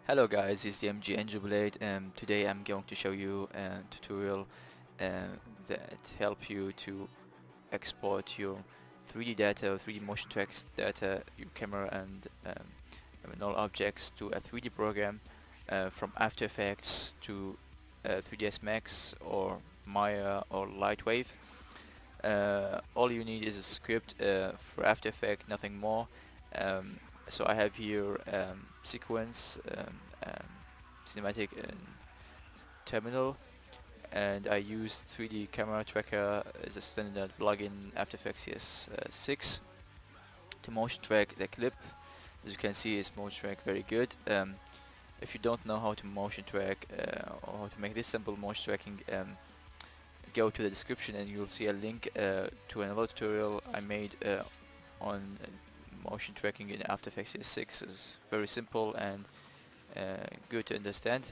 Hello guys, it's the MG Angel Blade and today I'm going to show you a tutorial that help you to export your 3D data or 3D motion tracks data, your camera and all objects to a 3D program from After Effects to 3ds Max or Maya or Lightwave. All you need is a script for After Effects, nothing more. Um, so I have here sequence, cinematic and terminal, and I use 3D camera tracker as a standard plugin After Effects CS6 to motion track the clip. As you can see, it's motion track very good. If you don't know how to motion track or how to make this simple motion tracking, go to the description and you'll see a link to another tutorial I made on motion tracking in After Effects CS6. It's very simple and good to understand.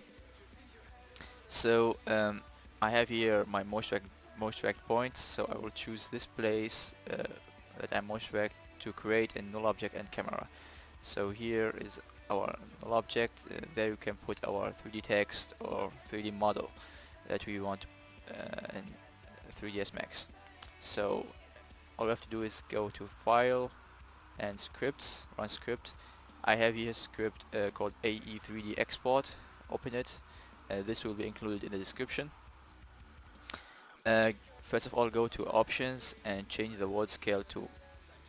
So I have here my motion track points, so I will choose this place that I motion track to create a null object and camera. So here is our null object. There you can put our 3D text or 3D model that we want in 3ds Max. So all we have to do is go to File and Scripts, Run Script. I have here a script called AE3D Export. Open it. This will be included in the description. First of all, go to Options and change the word scale to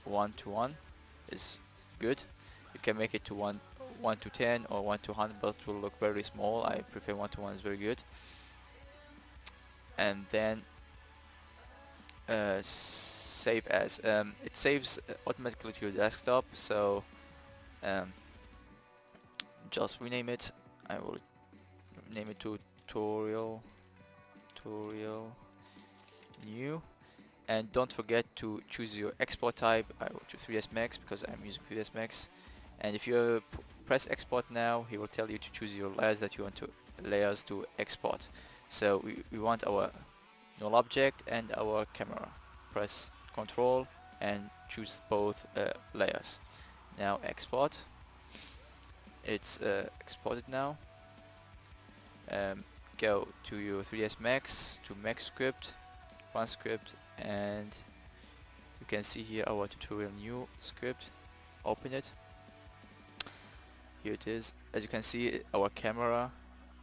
1 to 1. Is good. You can make it to 1 to 10 or 1 to 100, but it will look very small. I prefer 1 to 1 is very good. And then save as. It saves automatically to your desktop, so just rename it. I will name it to tutorial new, and don't forget to choose your export type. I will choose 3ds Max because I'm using 3ds Max, and if you press export now, he will tell you to choose your layers that you want to export. So we want our null object and our camera. Press Ctrl and choose both layers. Now export. It's exported now. Go to your 3ds Max, to Max script, Run Script, and you can see here our tutorial new script. Open it. Here it is. As you can see, our camera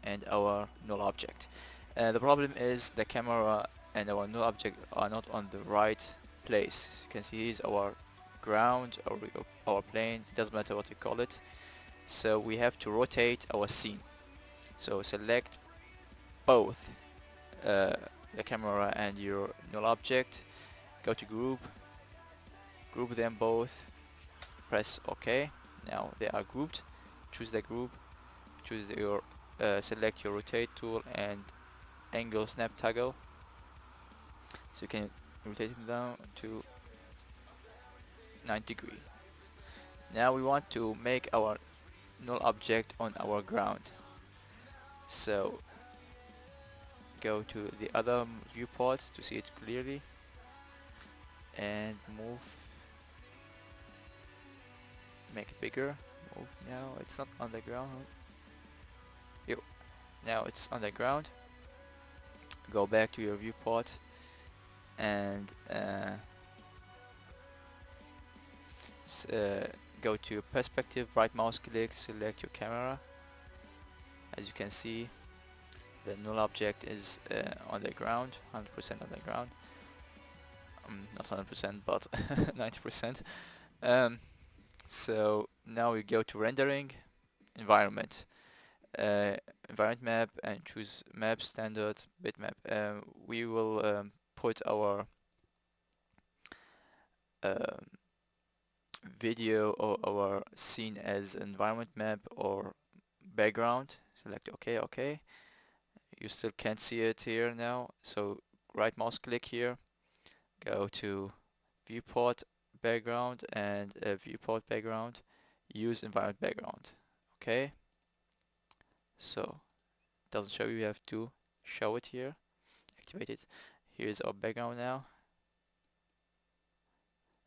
and our null object. The problem is the camera and our null object are not on the right place. You can see here's our ground or our plane, doesn't matter what you call it. So we have to rotate our scene. So select both the camera and your null object, go to group them both, press OK. Now they are grouped. Choose the group, choose your select your rotate tool and angle snap toggle, so you can rotate them down to 90 degree. Now we want to make our null object on our ground, so go to the other viewport to see it clearly and make it bigger. Move. Now it's not on the ground. Now it's on the ground. Go back to your viewport and go to perspective, right mouse click, select your camera. As you can see, the null object is on the ground, 100% on the ground. Not 100%, but 90%. So now we go to rendering, environment, environment map, and choose map standard bitmap. We will put our video or our scene as environment map or background. Select OK. You still can't see it here now, so right mouse click here, go to viewport background and viewport background, use environment background. Okay, so it doesn't show you have to show it here, activate it. Here's our background now.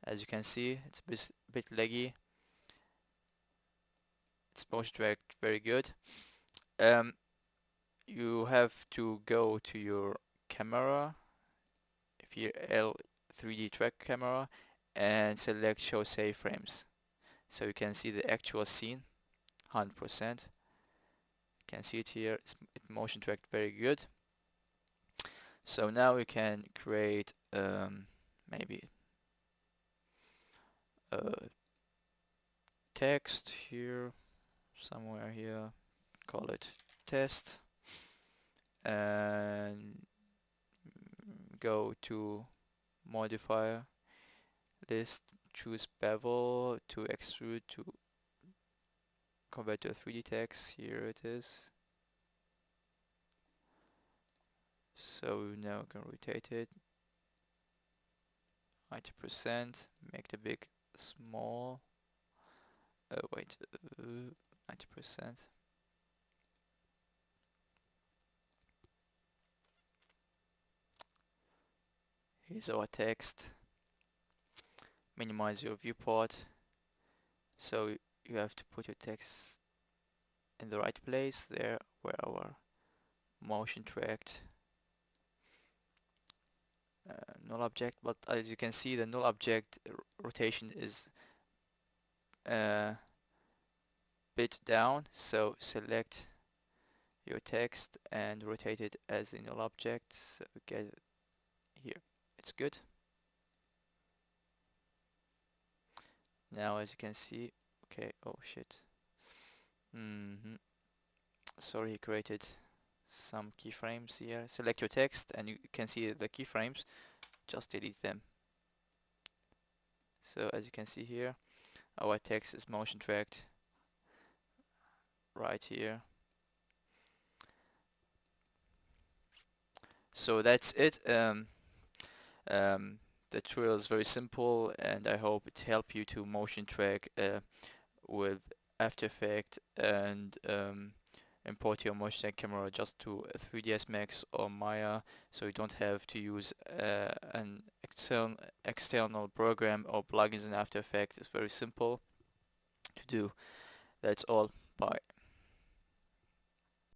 As you can see, it's a bit laggy. It's motion tracked very good. Um, you have to go to your camera, if you L3D track camera, and select show save frames. So you can see the actual scene, 100%. You can see it here. It motion tracked very good. So now we can create maybe text here, somewhere here, call it test, and go to modifier list, choose bevel to extrude to convert to a 3D text. Here it is. So now we can rotate it 90%, make the big small. Wait, 90%. Here's our text. Minimize your viewport. So you have to put your text in the right place, there where our motion tracked null object, but as you can see, the null object rotation is bit down, so select your text and rotate it as a null object. So get it here, it's good. Now as you can see, okay, oh shit. Sorry, he created some keyframes here. Select your text and you can see the keyframes, just delete them. So as you can see here, our text is motion tracked right here. So that's it. The tutorial is very simple, and I hope it helped you to motion track with After Effects and import your motion track camera just to 3ds Max or Maya, so you don't have to use an external program or plugins in After Effects. It's very simple to do. That's all. Bye.